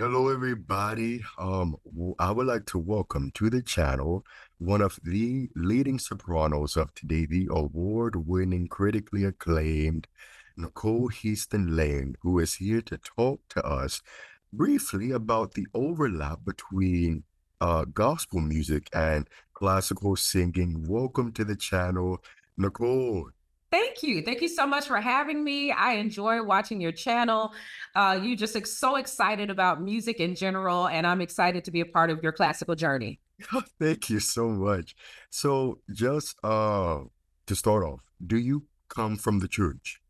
Hello, everybody. I would like to welcome to the channel one of the leading sopranos of today, the award-winning, critically acclaimed Nicole Heaston Lane, who is here to talk to us briefly about the overlap between gospel music and classical singing. Welcome to the channel, Nicole. Thank you. Thank you so much for having me. I enjoy watching your channel. You just so excited about music in general, and I'm excited to be a part of your classical journey. Thank you so much. So just to start off, do you come from the church?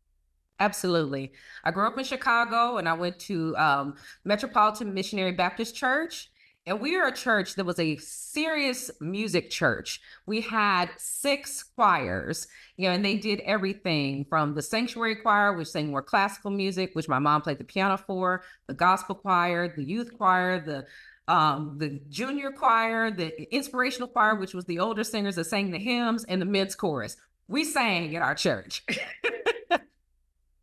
Absolutely. I grew up in Chicago and I went to Metropolitan Missionary Baptist Church. And we are a church that was a serious music church. We had six choirs, and they did everything from the sanctuary choir, which sang more classical music, which my mom played the piano for, the gospel choir, the youth choir, the junior choir, the inspirational choir, which was the older singers that sang the hymns, and the men's chorus. We sang at our church.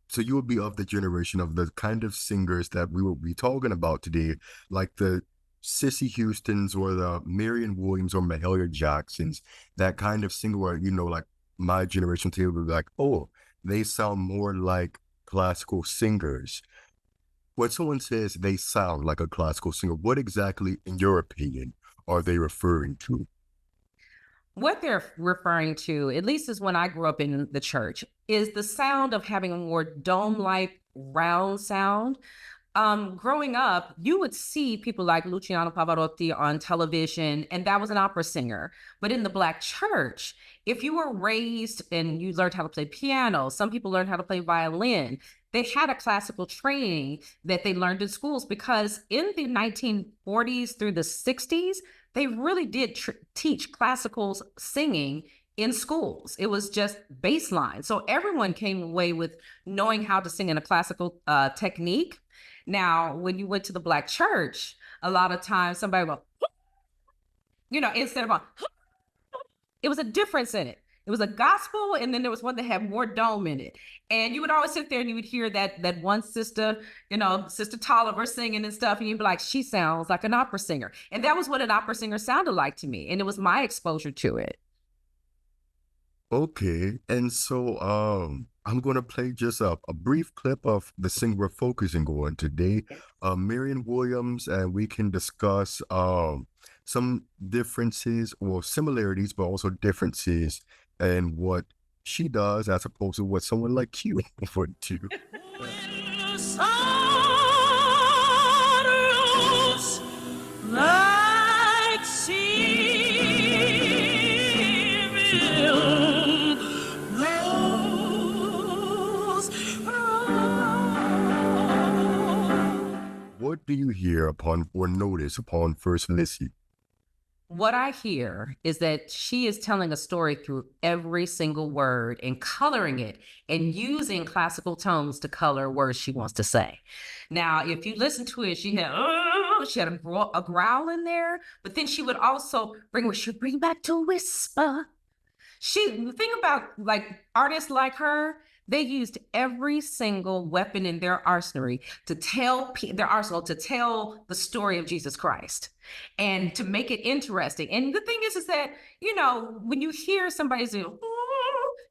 So you will be of the generation of the kind of singers that we will be talking about today, like the Sissy Houstons or the Marion Williams or Mahalia Jacksons, that kind of singer where, like my generation today would be like, oh, they sound more like classical singers. When someone says they sound like a classical singer, what exactly, in your opinion, are they referring to? What they're referring to, at least is when I grew up in the church, is the sound of having a more dome-like round sound. Growing up, you would see people like Luciano Pavarotti on television, and that was an opera singer. But in the Black church, if you were raised and you learned how to play piano, some people learned how to play violin. They had a classical training that they learned in schools because in the 1940s through the 60s, they really did teach classical singing in schools. It was just baseline. So everyone came away with knowing how to sing in a classical technique. Now, when you went to the Black church, a lot of times somebody will, instead of it was a difference in it. It was a gospel, and then there was one that had more dome in it. And you would always sit there and you would hear that one sister, Sister Tolliver singing and stuff, and you'd be like, she sounds like an opera singer. And that was what an opera singer sounded like to me. And it was my exposure to it. Okay, and so I'm gonna play just a brief clip of the singer we're focusing on today, Marion Williams, and we can discuss some differences or similarities, but also differences in what she does as opposed to what someone like you would do. When the sorrows like sea will rose. What do you hear upon or notice upon first listen? What I hear is that she is telling a story through every single word and coloring it and using classical tones to color words she wants to say. Now, if you listen to it, she had a growl in there, but then she would also bring back to whisper. The thing about like artists like her, they used every single weapon in their arsenal to tell to tell the story of Jesus Christ and to make it interesting. And the thing is that, when you hear somebody say, "Ooh,"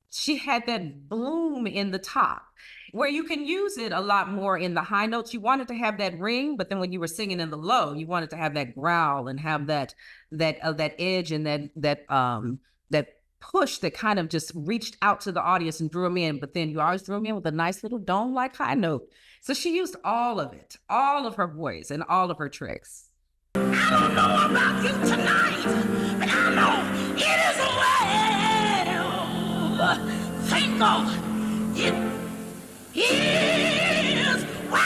she had that boom in the top where you can use it a lot more in the high notes. You wanted to have that ring, but then when you were singing in the low, you wanted to have that growl and have that edge and that push that kind of just reached out to the audience and drew them in. But then you always drew them in with a nice little dome like high note. So she used all of it, all of her voice and all of her tricks. I don't know about you tonight, but I know it is well. Thank God. It is well.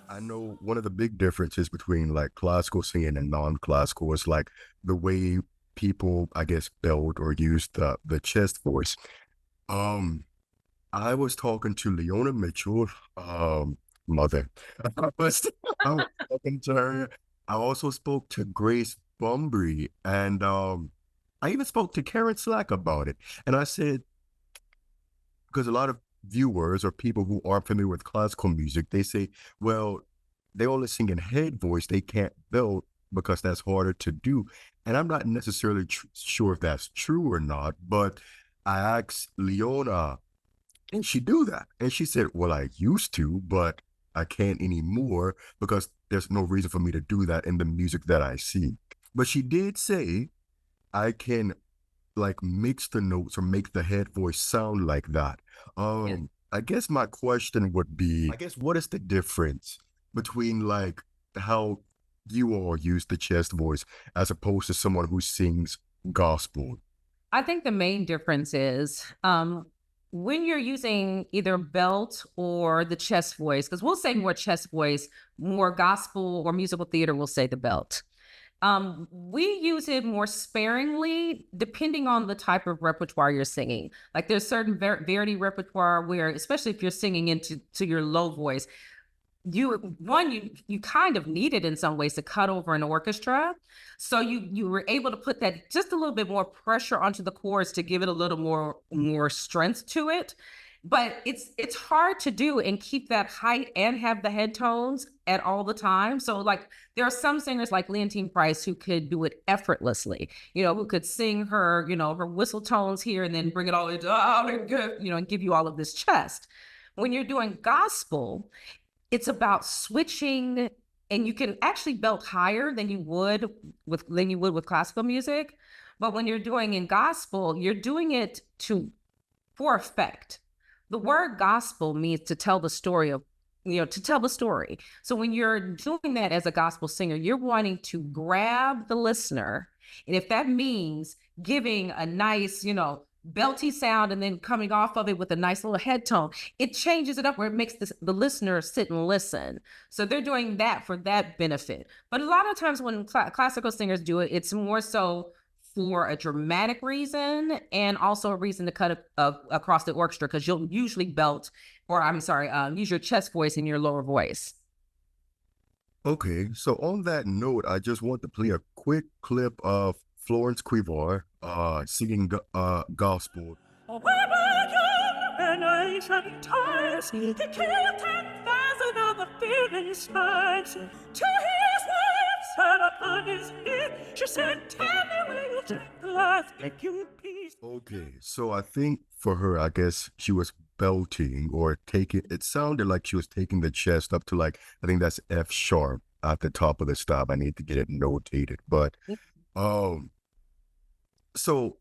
I know one of the big differences between like classical singing and non-classical is like the way people, I guess, build or use the chest voice. Um, I was talking to Leona Mitchell, mother. I was, I was talking to her. I also spoke to Grace Bumbry, and I even spoke to Karen Slack about it. And I said, because a lot of viewers or people who aren't familiar with classical music, they say, well, they only sing in head voice, they can't belt because that's harder to do. And I'm not necessarily sure if that's true or not, but I asked Leona, and she do that. And she said, well, I used to, but I can't anymore because there's no reason for me to do that in the music that I see. But she did say I can like mix the notes or make the head voice sound like that. Yeah. I guess my question would be, I guess, what is the difference between like how you all use the chest voice as opposed to someone who sings gospel? I think the main difference is when you're using either belt or the chest voice, because we'll say more chest voice, more gospel or musical theater will say the belt. We use it more sparingly depending on the type of repertoire you're singing. Like there's certain Verdi repertoire where, especially if you're singing into your low voice, you kind of need it in some ways to cut over an orchestra. So you were able to put that just a little bit more pressure onto the chords to give it a little more strength to it. But it's hard to do and keep that height and have the head tones at all the time. So like there are some singers like Leontine Price who could do it effortlessly, who could sing her, her whistle tones here and then bring it all the way down and and give you all of this chest. When you're doing gospel, it's about switching, and you can actually belt higher than you would with classical music. But when you're doing in gospel, you're doing it for effect. The word gospel means to tell the story of, to tell the story. So when you're doing that as a gospel singer, you're wanting to grab the listener. And if that means giving a nice, belty sound and then coming off of it with a nice little head tone, it changes it up where it makes the listener sit and listen. So they're doing that for that benefit. But a lot of times when classical singers do it, it's more so for a dramatic reason and also a reason to cut across the orchestra, because you'll usually belt, or I'm sorry, use your chest voice in your lower voice. Okay, so on that note, I just want to play a quick clip of Florence Quivar singing gospel. When we're young and ancient times, he killed 10,000 of the feeling spies. To his wife sat upon his head, she said, tell me where you take life, make you peace. Okay, so I think for her, I guess she was belting or taking, it sounded like she was taking the chest up to like, I think that's F sharp at the top of the stop. I need to get it notated, but so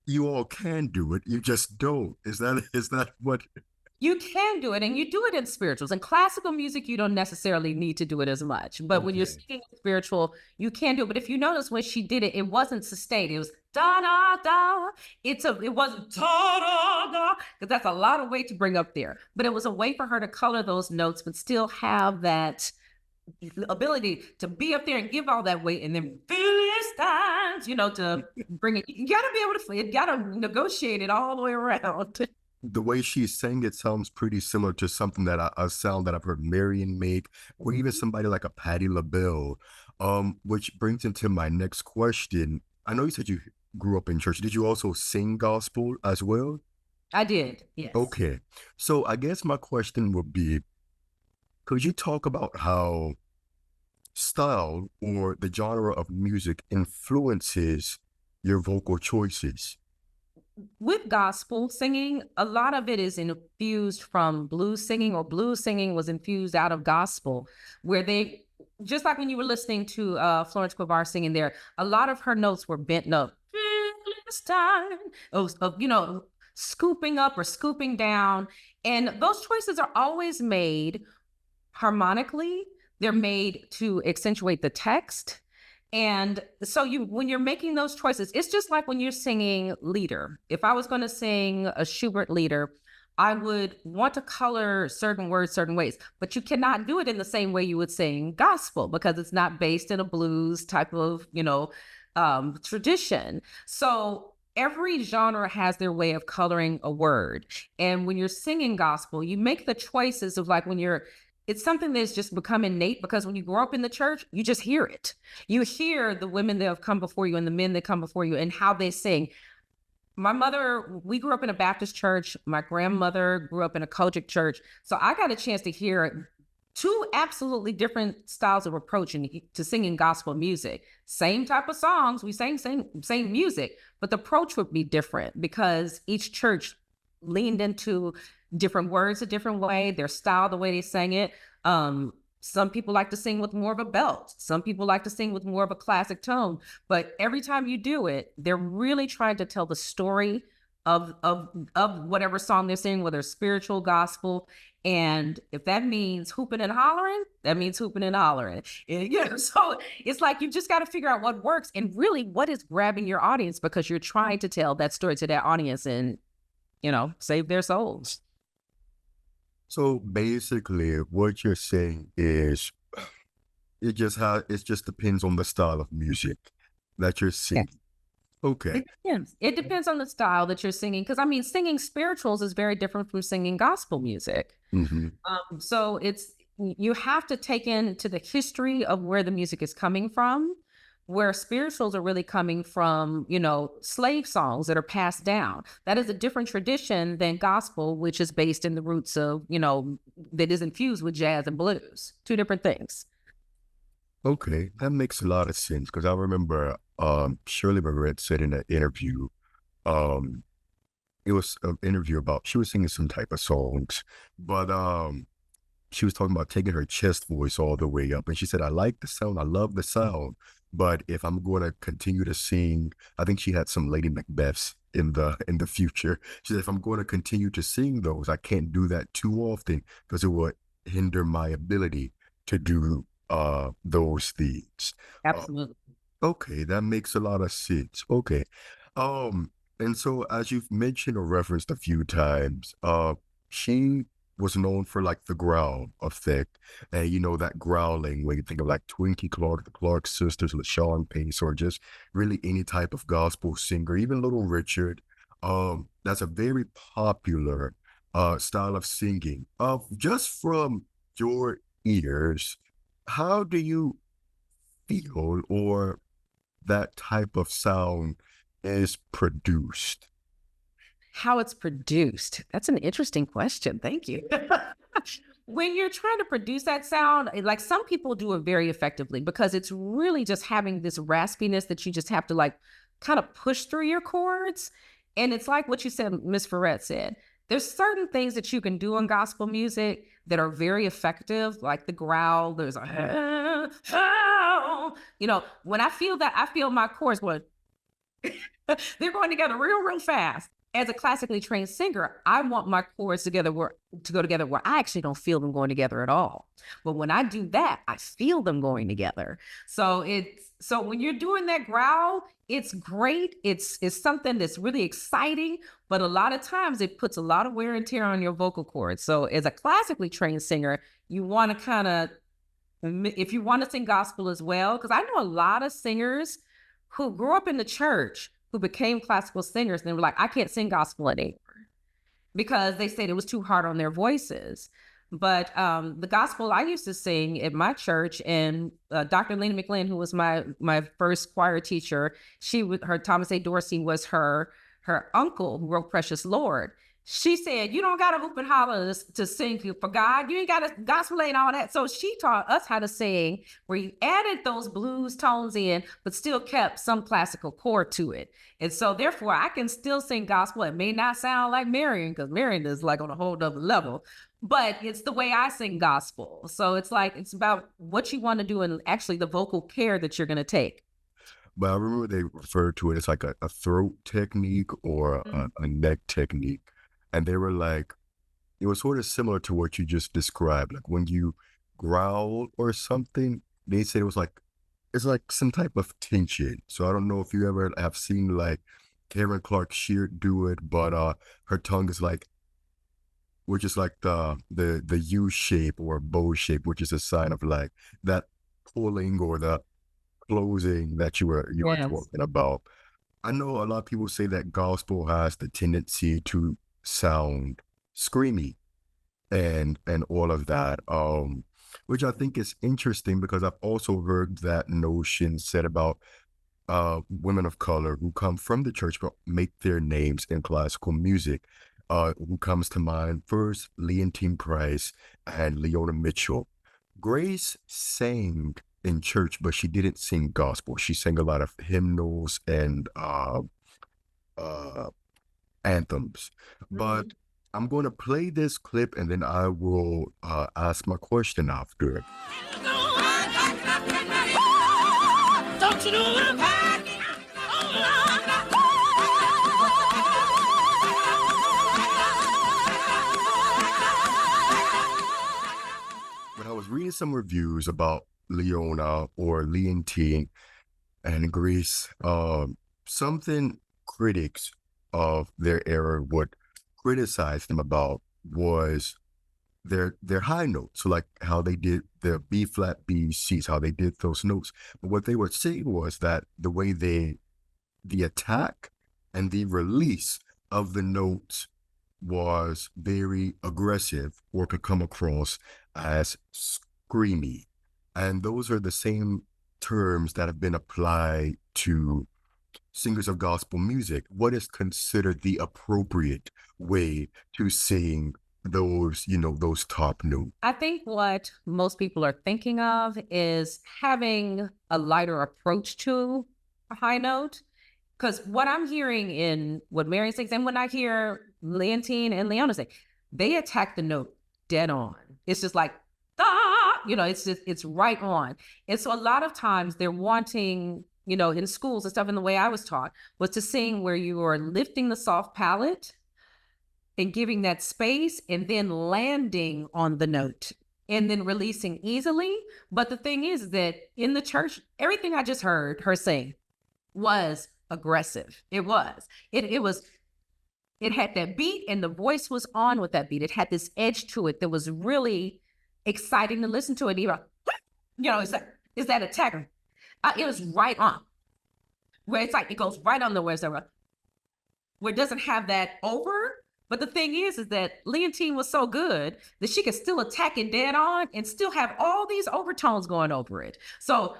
you all can do it, you just don't. Is that what? You can do it, and you do it in spirituals. In classical music, you don't necessarily need to do it as much. But when you're singing spiritual, you can do it. But if you notice when she did it, it wasn't sustained. It was da da da. It wasn't da da da, because that's a lot of weight to bring up there. But it was a way for her to color those notes, but still have that ability to be up there and give all that weight, and then Philistines, to bring it. You gotta be able to, you gotta negotiate it all the way around. The way she sang it sounds pretty similar to something that a sound that I've heard Marion make, or even somebody like a Patti LaBelle. Which brings into my next question. I know you said you grew up in church. Did you also sing gospel as well? I did, yes. Okay, so I guess my question would be, could you talk about how style or the genre of music influences your vocal choices? With gospel singing, a lot of it is infused from blues singing, or blues singing was infused out of gospel, where they, just like when you were listening to Florence Quivar singing there, a lot of her notes were bent up. Philistine, of scooping up or scooping down. And those choices are always made harmonically. They're made to accentuate the text. And so when you're making those choices, it's just like when you're singing lieder. If I was going to sing a Schubert lieder, I would want to color certain words certain ways, but you cannot do it in the same way you would sing gospel, because it's not based in a blues type of, tradition. So every genre has their way of coloring a word. And when you're singing gospel, you make the choices of, like, when you're it's something that's just become innate, because when you grow up in the church, you just hear it. You hear the women that have come before you and the men that come before you and how they sing. My mother, we grew up in a Baptist church. My grandmother grew up in a Kojic church. So I got a chance to hear two absolutely different styles of approach to singing gospel music. Same type of songs, we sang same music, but the approach would be different because each church leaned into different words a different way, their style, the way they sang it. Some people like to sing with more of a belt. Some people like to sing with more of a classic tone. But every time you do it, they're really trying to tell the story of whatever song they're singing, whether it's spiritual, gospel. And if that means hooping and hollering, that means hooping and hollering. So it's like you just got to figure out what works and really what is grabbing your audience, because you're trying to tell that story to that audience and, save their souls. So basically, what you're saying is it just depends on the style of music that you're singing. Okay. It depends on the style that you're singing, because singing spirituals is very different from singing gospel music. Mm-hmm. So you have to take into the history of where the music is coming from, where spirituals are really coming from, slave songs that are passed down. That is a different tradition than gospel, which is based in the roots of, that is infused with jazz and blues. Two different things. Okay, that makes a lot of sense, because I remember Shirley Barrett said in an interview, it was an interview about, she was singing some type of songs, but she was talking about taking her chest voice all the way up. And she said, I like the sound, I love the sound, but if I'm going to continue to sing, I think she had some Lady Macbeths in the future. She said, if I'm going to continue to sing those, I can't do that too often because it would hinder my ability to do those things. Absolutely. Okay, that makes a lot of sense. Okay. And so as you've mentioned or referenced a few times, she was known for like the growl effect, and that growling when you think of like Twinkie Clark, the Clark sisters, LaShawn Pace, or just really any type of gospel singer, even Little Richard. That's a very popular style of singing. Just from your ears, how do you feel or that type of sound is produced? How it's produced? That's an interesting question. Thank you. When you're trying to produce that sound, like some people do it very effectively because it's really just having this raspiness that you just have to like kind of push through your chords. And it's like what you said, Miss Ferret said. There's certain things that you can do in gospel music that are very effective, like the growl. There's a, when I feel that, I feel my chords going, they're going together real, real fast. As a classically trained singer, I want my chords to go together where I actually don't feel them going together at all. But when I do that, I feel them going together. So when you're doing that growl, it's great. It's something that's really exciting, but a lot of times it puts a lot of wear and tear on your vocal cords. So as a classically trained singer, you want to kind of, if you want to sing gospel as well, because I know a lot of singers who grew up in the church who became classical singers, and they were like, I can't sing gospel anymore because they said it was too hard on their voices. But the gospel I used to sing at my church, and Dr. Lena McLean, who was my first choir teacher, her Thomas A. Dorsey was her uncle who wrote Precious Lord. She said, you don't got to hoop and holler to sing for God. You ain't got to gospel ain't all that. So she taught us how to sing where you added those blues tones in, but still kept some classical chord to it. And so therefore I can still sing gospel. It may not sound like Marion, because Marion is like on a whole other level, but it's the way I sing gospel. So it's like, it's about what you want to do and actually the vocal care that you're going to take. But I remember they referred to it as like a throat technique or a neck technique. And they were like, it was sort of similar to what you just described. Like when you growl or something, they said it's like some type of tension. So I don't know if you ever have seen like Karen Clark Sheard do it, but her tongue is like, which is like the U shape or bow shape, which is a sign of like that pulling or the closing that you were talking about. I know a lot of people say that gospel has the tendency to sound screamy, and all of that. Which I think is interesting because I've also heard that notion said about women of color who come from the church but make their names in classical music. Who comes to mind first? Leontine Price and Leona Mitchell. Grace sang in church, but she didn't sing gospel. She sang a lot of hymnals and uh, anthems. But I'm going to play this clip and then I will ask my question after. Don't you know I'm happy? When I was reading some reviews about Leona or Leontine and Greece, something critics of their era would criticize them about was their high notes. So like how they did the B flat B C's, how they did those notes. But what they would say was that the way the attack and the release of the notes was very aggressive or could come across as screamy. And those are the same terms that have been applied to singers of gospel music. What is considered the appropriate way to sing those, those top notes? I think what most people are thinking of is having a lighter approach to a high note. Because what I'm hearing in what Mary sings, and when I hear Leontine and Leona say, they attack the note dead on. It's just like, ah, it's right on. And so a lot of times they're wanting, in schools and stuff, and the way I was taught was to sing where you are lifting the soft palate and giving that space and then landing on the note and then releasing easily. But the thing is that in the church, everything I just heard her sing was aggressive. It was. It had that beat and the voice was on with that beat. It had this edge to it that was really exciting to listen to it. Even, it's that attacker. It was right on. Where it's like, it goes right on the where it doesn't have that over. But the thing is that Leontine was so good that she could still attack it dead on and still have all these overtones going over it. So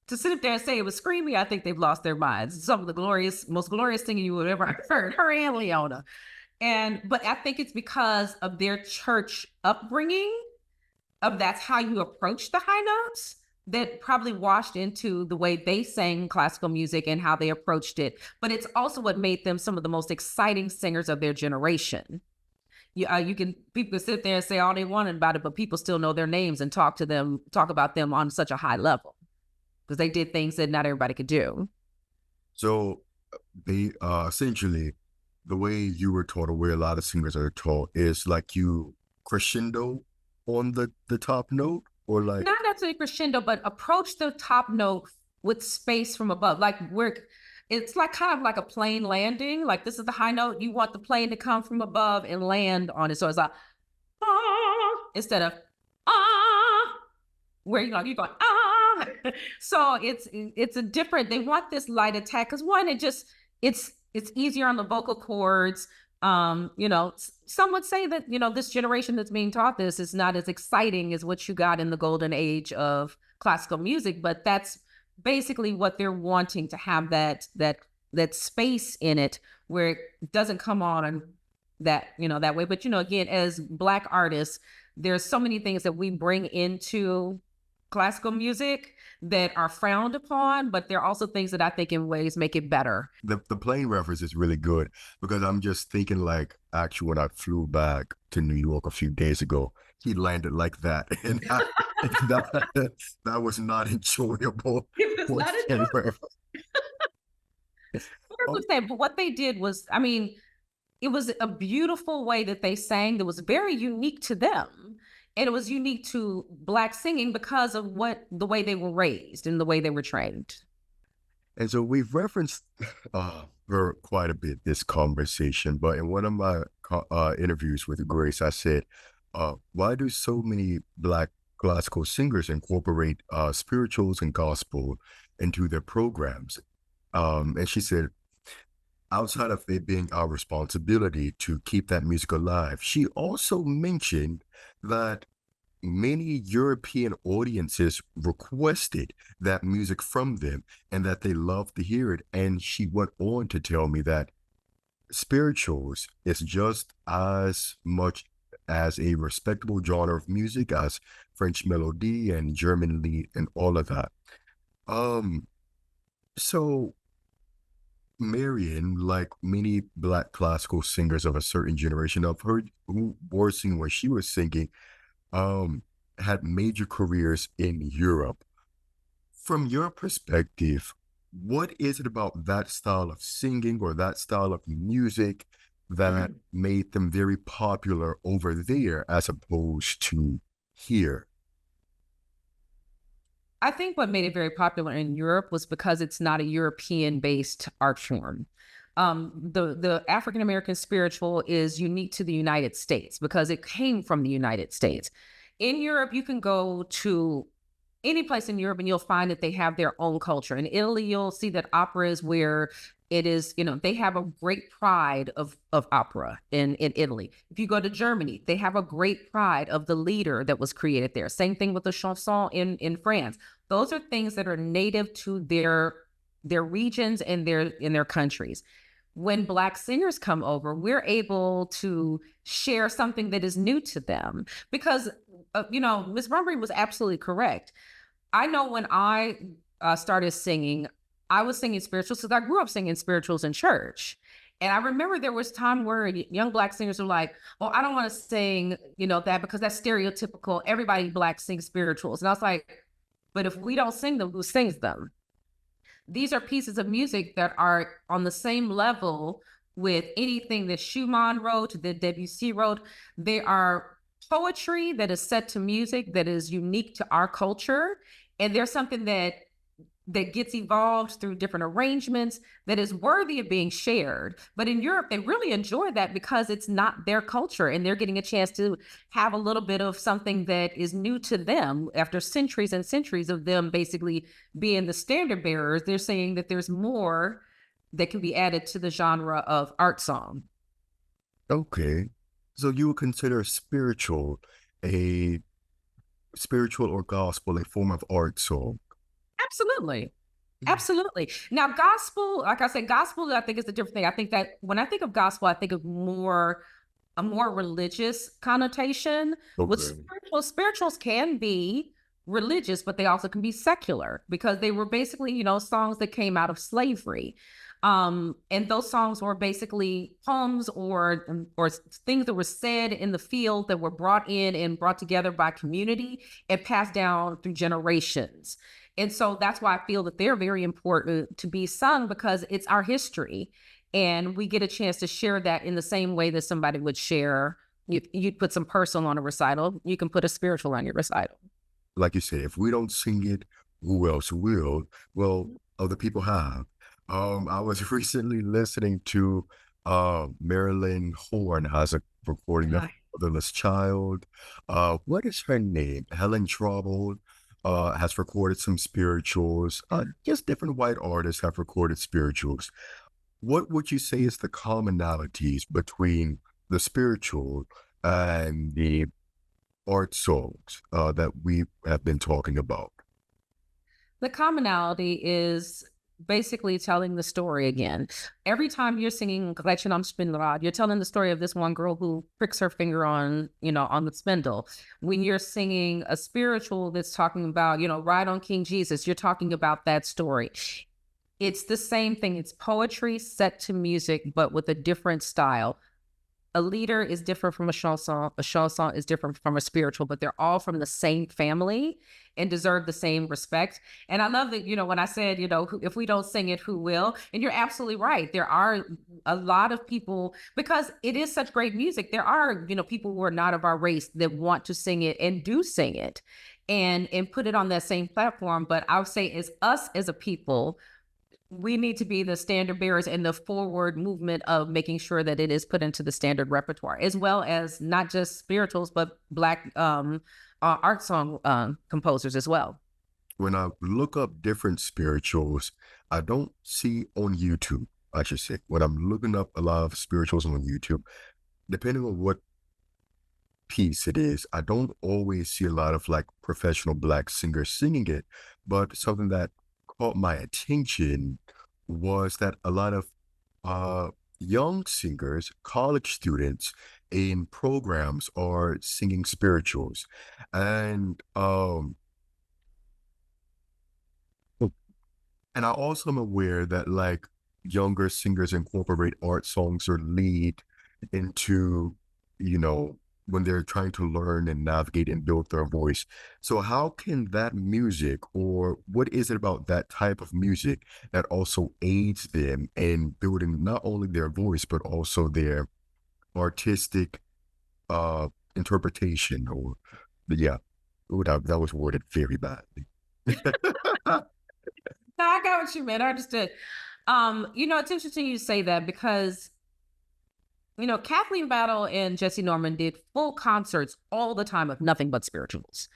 to sit up there and say it was screamy, I think they've lost their minds. Some of the most glorious singing you would ever heard, her and Leona. But I think it's because of their church upbringing, that's how you approach the high notes, that probably washed into the way they sang classical music and how they approached it. But it's also what made them some of the most exciting singers of their generation. People can sit there and say all they want about it, but people still know their names and talk about them on such a high level because they did things that not everybody could do. So they essentially, the way you were taught, or where a lot of singers are taught, is like you crescendo on the top note, or like not necessarily crescendo, but approach the top note with space from above. Like it's like kind of like a plane landing. Like this is the high note. You want the plane to come from above and land on it. So it's like ah instead of ah, where you're going ah. So it's a different. They want this light attack because one, it's easier on the vocal cords. Some would say that, this generation that's being taught this is not as exciting as what you got in the golden age of classical music, but that's basically what they're wanting, to have that space in it where it doesn't come on that, that way. But, again, as Black artists, there's so many things that we bring into classical music that are frowned upon, but there are also things that I think in ways make it better. The plane reference is really good because I'm just thinking like actually when I flew back to New York a few days ago, he landed like that. And that was not enjoyable. It was not enjoyable. But what they did was, it was a beautiful way that they sang that was very unique to them. And it was unique to Black singing because of the way they were raised and the way they were trained. And so we've referenced her quite a bit this conversation, but in one of my interviews with Grace, I said, why do so many Black classical singers incorporate spirituals and gospel into their programs? And she said, outside of it being our responsibility to keep that music alive, she also mentioned that many European audiences requested that music from them and that they loved to hear it. And she went on to tell me that spirituals is just as much as a respectable genre of music as French melody and German lead and all of that. Um, so Marion, like many black classical singers of a certain generation of her who were singing when she was singing, um, had major careers in Europe. From your perspective, what is it about that style of singing or that style of music that made them very popular over there as opposed to here? I think what made it very popular in Europe was because it's not a European-based art form. The African American spiritual is unique to the United States because it came from the United States. In Europe, you can go to any place in Europe and you'll find that they have their own culture. In Italy, you'll see that opera is where it is, they have a great pride of opera in Italy. If you go to Germany, they have a great pride of the leader that was created there. Same thing with the chanson in France. Those are things that are native to their regions and their countries. When Black singers come over, we're able to share something that is new to them because, Ms. Rumbury was absolutely correct. I know when I started singing, I was singing spirituals because I grew up singing spirituals in church. And I remember there was time where young Black singers were like, "Oh, I don't want to sing, that because that's stereotypical. Everybody Black sings spirituals." And I was like, "But if we don't sing them, who sings them?" These are pieces of music that are on the same level with anything that Schumann wrote, that Debussy wrote. They are poetry that is set to music that is unique to our culture. And there's something that gets evolved through different arrangements that is worthy of being shared. But in Europe, they really enjoy that because it's not their culture and they're getting a chance to have a little bit of something that is new to them after centuries and centuries of them basically being the standard bearers. They're saying that there's more that can be added to the genre of art song. Okay. So you would consider a spiritual or gospel a form of art song? Absolutely. Absolutely. Now, gospel, like I said, gospel, I think is a different thing. I think that when I think of gospel, I think of a more religious connotation. With Okay. spirituals can be religious, but they also can be secular because they were basically, songs that came out of slavery. And those songs were basically poems or things that were said in the field that were brought in and brought together by community and passed down through generations. And so that's why I feel that they're very important to be sung because it's our history. And we get a chance to share that in the same way that somebody would share. You'd put some personal on a recital. You can put a spiritual on your recital. Like you said, if we don't sing it, who else will? Well, other people have. I was recently listening to Marilyn Horn has a recording of Right. Motherless Child. What is her name? Helen Trouble has recorded some spirituals. Just different white artists have recorded spirituals. What would you say is the commonalities between the spiritual and the art songs that we have been talking about? The commonality is basically telling the story again. Every time you're singing Gretchen am Spinnrad, you're telling the story of this one girl who pricks her finger on the spindle. When you're singing a spiritual that's talking about, ride on King Jesus, you're talking about that story. It's the same thing. It's poetry set to music, but with a different style. A leader is different from a chanson is different from a spiritual, but they're all from the same family and deserve the same respect. And I love that, when I said, if we don't sing it, who will? And you're absolutely right. There are a lot of people, because it is such great music, there are, people who are not of our race that want to sing it and do sing it and put it on that same platform. But I would say as us as a people, we need to be the standard bearers in the forward movement of making sure that it is put into the standard repertoire, as well as not just spirituals, but Black art song composers as well. When I look up different spirituals, I don't see on YouTube. I should say, when I'm looking up a lot of spirituals on YouTube, depending on what piece it is, I don't always see a lot of like professional black singers singing it, but something that caught my attention was that a lot of uh young singers, college students in programs are singing spirituals. And and I also am aware that like younger singers incorporate art songs or lead into, you know, when they're trying to learn and navigate and build their voice. So how can that music, or what is it about that type of music that also aids them in building not only their voice, but also their artistic interpretation or yeah, ooh, that was worded very badly. No, I got what you meant. I understood. It's interesting you say that because Kathleen Battle and Jesse Norman did full concerts all the time of nothing but spirituals.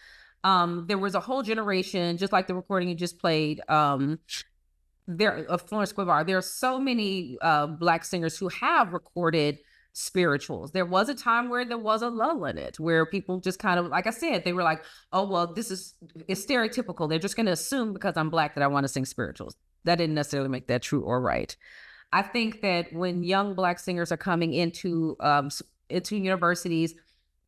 There was a whole generation, just like the recording you just played, there of Florence Quivar. There are so many Black singers who have recorded spirituals. There was a time where there was a lull in it, where people just kind of, like I said, they were like, oh, well, it's stereotypical. They're just going to assume because I'm Black that I want to sing spirituals. That didn't necessarily make that true or right. I think that when young Black singers are coming into universities,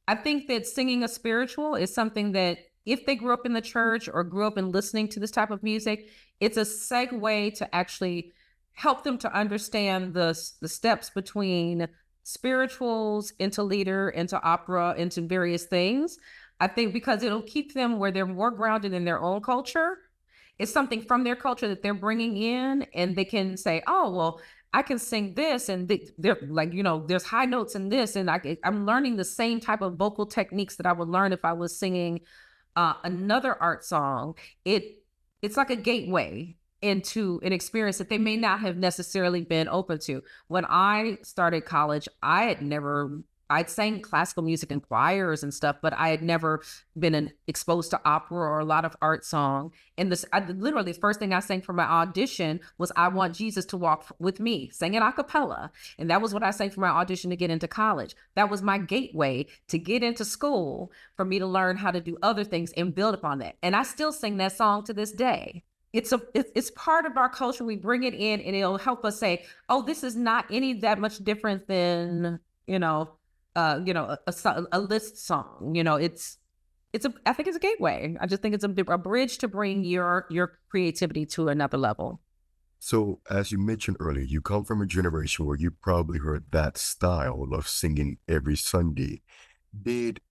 I think that singing a spiritual is something that if they grew up in the church or grew up in listening to this type of music, it's a segue to actually help them to understand the steps between spirituals into lieder, into opera, into various things. I think because it'll keep them where they're more grounded in their own culture. It's something from their culture that they're bringing in, and they can say, oh, well, I can sing this, and they're like, there's high notes in this, and I'm learning the same type of vocal techniques that I would learn if I was singing another art song. It's like a gateway into an experience that they may not have necessarily been open to. When I started college, I'd sang classical music in choirs and stuff, but I had never been exposed to opera or a lot of art song. And literally the first thing I sang for my audition was I Want Jesus to Walk With Me, sang it a cappella. And that was what I sang for my audition to get into college. That was my gateway to get into school for me to learn how to do other things and build upon that. And I still sing that song to this day. It's part of our culture. We bring it in and it'll help us say, oh, this is not any that much different than, a list song. I think it's a gateway. I just think it's a bridge to bring your creativity to another level. So, as you mentioned earlier, you come from a generation where you probably heard that style of singing every Sunday. Did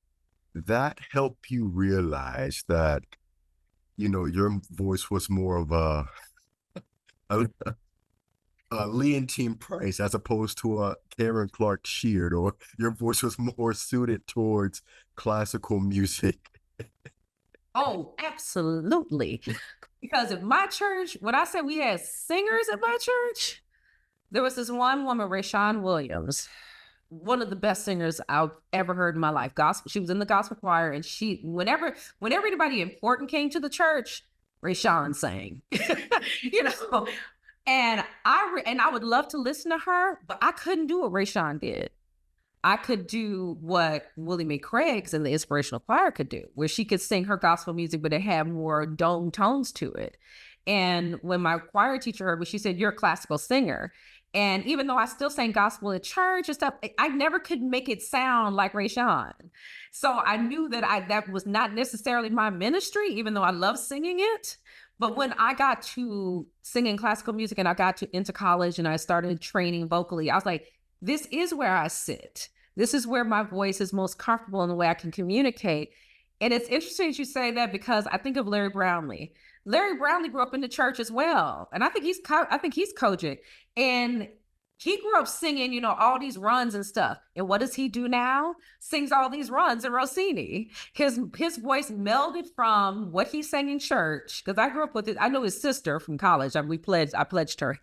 that help you realize that, your voice was more of a, Leontine Price as opposed to a Karen Clark Sheard, or your voice was more suited towards classical music? Oh, absolutely. Because at my church, when I said we had singers at my church, there was this one woman, Rayshawn Williams, one of the best singers I've ever heard in my life. Gospel. She was in the gospel choir, and whenever anybody important came to the church, Rayshawn sang. And I would love to listen to her, but I couldn't do what Rayshawn did. I could do what Willie Mae Craig's and the Inspirational Choir could do, where she could sing her gospel music, but it had more dome tones to it. And when my choir teacher heard me, she said, "You're a classical singer." And even though I still sang gospel at church and stuff, I never could make it sound like Rayshawn. So I knew that was not necessarily my ministry, even though I love singing it. But when I got to singing classical music and I got into college and I started training vocally, I was like, this is where I sit. This is where my voice is most comfortable in the way I can communicate. And it's interesting that you say that because I think of Larry Brownlee. Larry Brownlee grew up in the church as well. And I think he's Kojic. And he grew up singing, all these runs and stuff. And what does he do now? Sings all these runs in Rossini. His voice melded from what he sang in church. Because I grew up with it. I know his sister from college. I pledged her.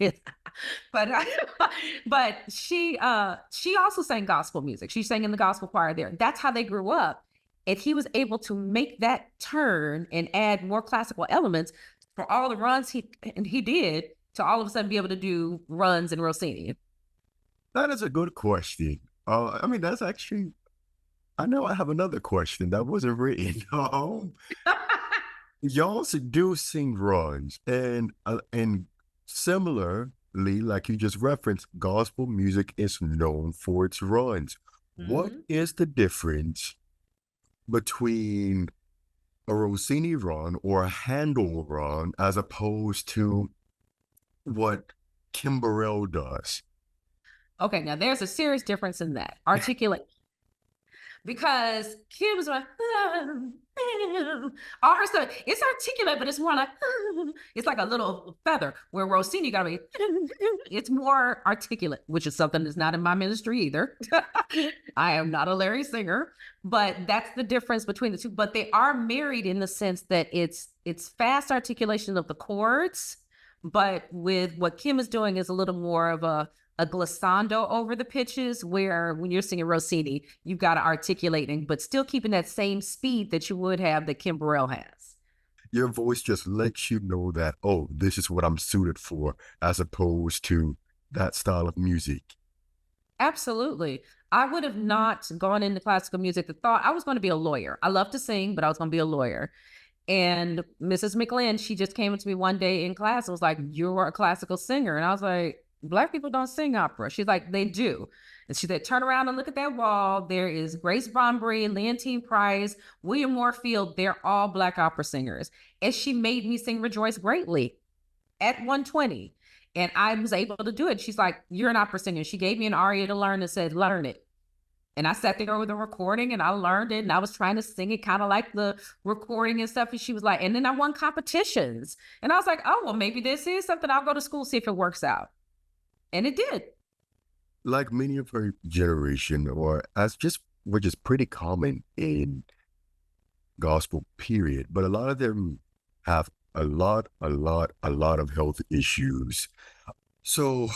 but she also sang gospel music. She sang in the gospel choir there. That's how they grew up. And he was able to make that turn and add more classical elements for all the runs he did to all of a sudden be able to do runs in Rossini? That is a good question. I mean, that's actually, I know I have another question that wasn't written. Y'all do sing runs, and similarly, like you just referenced, gospel music is known for its runs. What Mhm. is the difference between a Rossini run or a Handel run as opposed to what Kim Burrell does? Okay, now there's a serious difference in that. Articulate. Because Kim's like, all her stuff, it's articulate, but it's more like, it's like a little feather, where Rossini gotta be, it's more articulate, which is something that's not in my ministry either. I am not a Larry singer, but that's the difference between the two. But they are married in the sense that it's fast articulation of the chords, but with what Kim is doing is a little more of a glissando over the pitches, where when you're singing Rossini, you've got to articulating, but still keeping that same speed that you would have that Kim Burrell has. Your voice just lets you know that, oh, this is what I'm suited for, as opposed to that style of music. Absolutely. I would have not gone into classical music. The thought I was going to be a lawyer. I love to sing, but I was going to be a lawyer. And Mrs. McLean, she just came to me one day in class and was like, "You're a classical singer." And I was like, "Black people don't sing opera." She's like, "They do." And she said, "Turn around and look at that wall. There is Grace Bonbury, Leontine Price, William Moorfield. They're all Black opera singers." And she made me sing Rejoice Greatly at 120. And I was able to do it. She's like, "You're an opera singer." She gave me an aria to learn and said, "Learn it." And I sat there with a recording and I learned it, and I was trying to sing it kind of like the recording and stuff. And she was like, and then I won competitions. And I was like, oh, well, maybe this is something. I'll go to school, see if it works out. And it did. Like many of her generation, or as just which is pretty common in gospel period, but a lot of them have a lot of health issues. So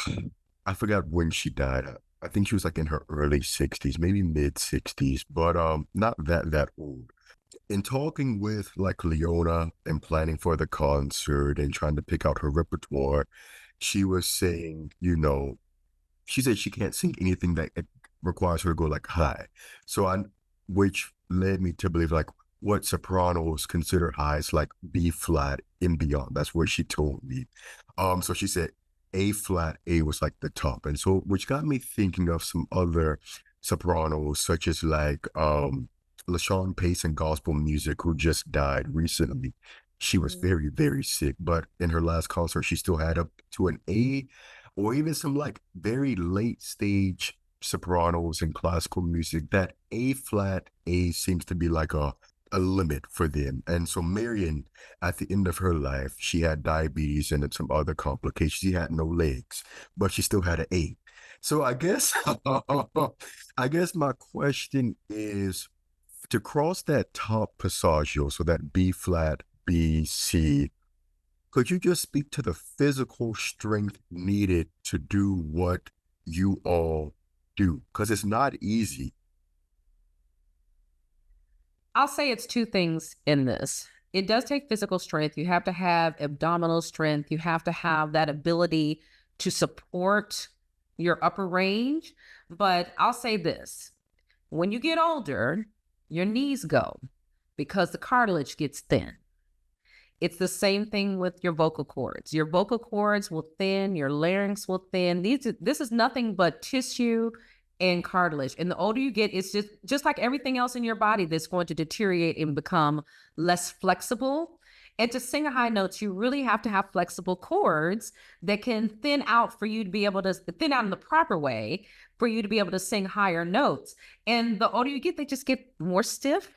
I forgot when she died. I think she was like in her early 60s, maybe mid 60s, but not that old. In talking with like Leona and planning for the concert and trying to pick out her repertoire, she was saying, she said she can't sing anything that it requires her to go like high. So which led me to believe like what sopranos consider high is like B flat and beyond. That's what she told me. So she said A flat, A was like the top. And so, which got me thinking of some other sopranos, such as like LaShawn Pace in gospel music, who just died recently. She was very, very sick, but in her last concert, she still had up to an A, or even some like very late stage sopranos in classical music. That A flat A seems to be like a limit for them. And so Marion, at the end of her life, she had diabetes and some other complications. She had no legs, but she still had an A. So I guess I guess my question is, to cross that top passaggio, so that B flat, B, C, could you just speak to the physical strength needed to do what you all do? Because it's not easy. I'll say it's two things in this. It does take physical strength. You have to have abdominal strength. You have to have that ability to support your upper range. But I'll say this, when you get older, your knees go because the cartilage gets thin. It's the same thing with your vocal cords. Your vocal cords will thin, your larynx will thin. This is nothing but tissue and cartilage. And the older you get, it's just like everything else in your body that's going to deteriorate and become less flexible. And to sing a high notes, you really have to have flexible cords that can thin out for you to be able to thin out in the proper way for you to be able to sing higher notes. And the older you get, they just get more stiff.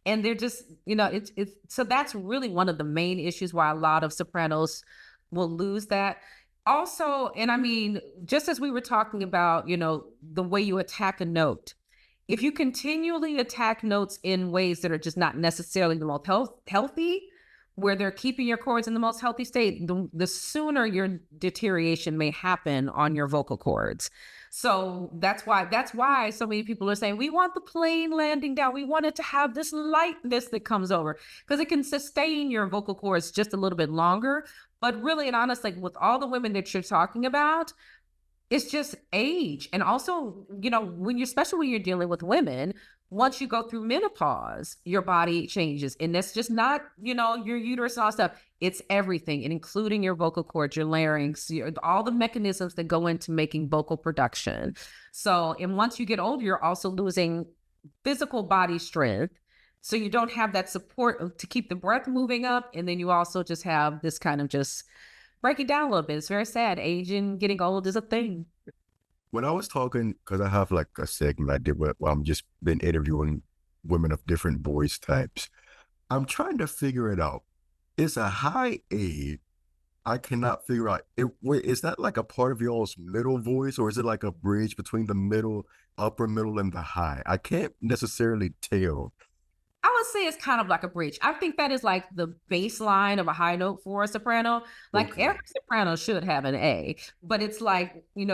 And they're just, it's so that's really one of the main issues why a lot of sopranos will lose that. Also, and I mean, just as we were talking about, the way you attack a note, if you continually attack notes in ways that are just not necessarily the most healthy, where they're keeping your cords in the most healthy state, the sooner your deterioration may happen on your vocal cords. So that's why so many people are saying we want the plane landing down. We want it to have this lightness that comes over because it can sustain your vocal cords just a little bit longer. But really and honestly, with all the women that you're talking about, it's just age. And also, when you're, especially when you're dealing with women, once you go through menopause, your body changes. And that's just not, your uterus and all stuff. It's everything, and including your vocal cords, your larynx, all the mechanisms that go into making vocal production. So, and once you get older, you're also losing physical body strength. So you don't have that support to keep the breath moving up. And then you also just have this kind of just break it down a little bit. It's very sad. Aging, getting old is a thing. When I was talking, because I have like a segment I did where I'm just been interviewing women of different voice types, I'm trying to figure it out. It's a high A. I cannot figure out. Wait, is that like a part of y'all's middle voice, or is it like a bridge between the middle, upper middle, and the high? I can't necessarily tell. I would say it's kind of like a bridge. I think that is like the baseline of a high note for a soprano. Like Okay. every soprano should have an A, but it's like, you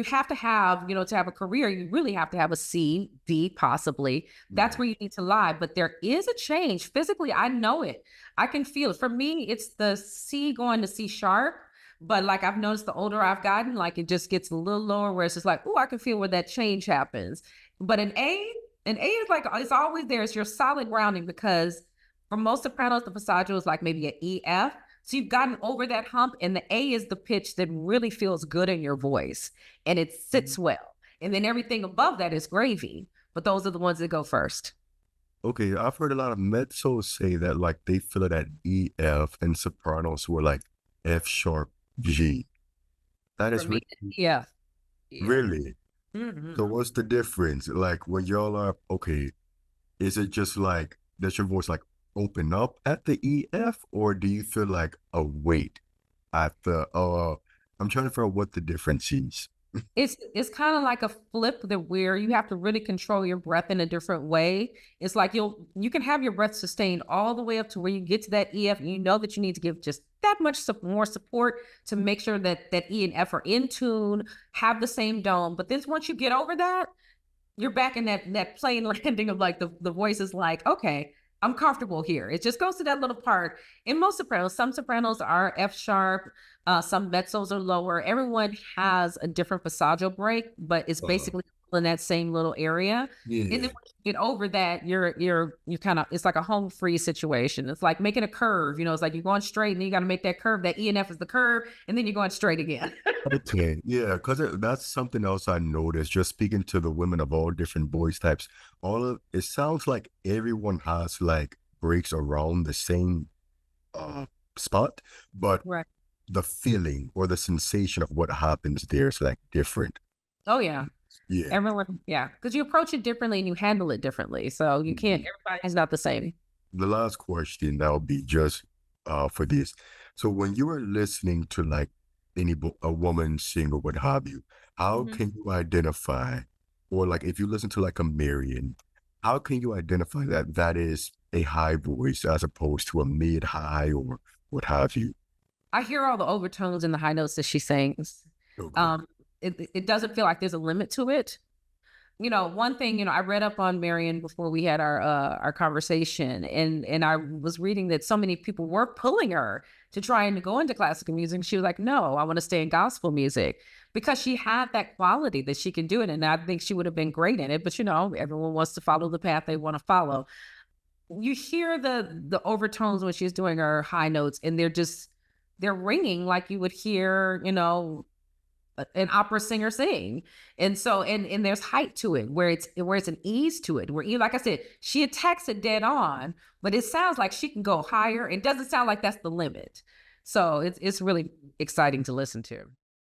have to have, to have a career, you really have to have a C, D, possibly. That's Yeah. where you need to lie. But there is a change. Physically, I know it. I can feel it. For me, it's the C going to C sharp. But like I've noticed the older I've gotten, like it just gets a little lower where it's just like, oh, I can feel where that change happens. But an A is like, it's always there. It's your solid grounding because for most sopranos, the passaggio is like maybe an E, F. So you've gotten over that hump, and the A is the pitch that really feels good in your voice and it sits well. And then everything above that is gravy, but those are the ones that go first. Okay, I've heard a lot of mezzos say that like they feel it at E, F, and sopranos were like F sharp, G. That For is me, yeah. Yeah. really. Mhm. So what's the difference? Like when y'all are okay, is it just like does your voice like open up at the E, F, or do you feel like a weight at the I'm trying to figure out what the difference is. It's kind of like a flip that where you have to really control your breath in a different way. It's like you can have your breath sustained all the way up to where you get to that EF, and you know that you need to give just that much more support to make sure that that E and F are in tune, have the same dome. But then once you get over that, you're back in that plain landing of like the voice is like, okay, I'm comfortable here. It just goes to that little part. In most sopranos, some sopranos are F sharp, some mezzos are lower. Everyone has a different passaggio break, but it's Uh, basically in that same little area. And then yeah. once you get over that, you kind of, it's like a home free situation. It's like making a curve, it's like you're going straight and then you got to make that curve. That E and F is the curve, and then you're going straight again. Okay, yeah, because that's something else I noticed just speaking to the women of all different voice types. All of it sounds like everyone has like breaks around the same uh spot, but Right. the feeling or the sensation of what happens there is like different. Oh yeah. Yeah. Everyone, yeah, because you approach it differently and you handle it differently. So you can't, Mhm. everybody's not the same. The last question that'll be just for this. So when you are listening to like a woman sing or what have you, how Mhm. can you identify, or like if you listen to like a Marion, how can you identify that that is a high voice as opposed to a mid high or what have you? I hear all the overtones in the high notes that she sings. Okay. Um, it doesn't feel like there's a limit to it. One thing, I read up on Marion before we had our conversation, and I was reading that so many people were pulling her to try and go into classical music. She was like, "No, I want to stay in gospel music," because she had that quality that she can do it, and I think she would have been great in it. But everyone wants to follow the path they want to follow. You hear the overtones when she's doing her high notes, and they're ringing like you would hear, an opera singer sing. And so and there's height to it where it's an ease to it, where like I said, she attacks it dead on, but it sounds like she can go higher. It doesn't sound like that's the limit. So it's really exciting to listen to.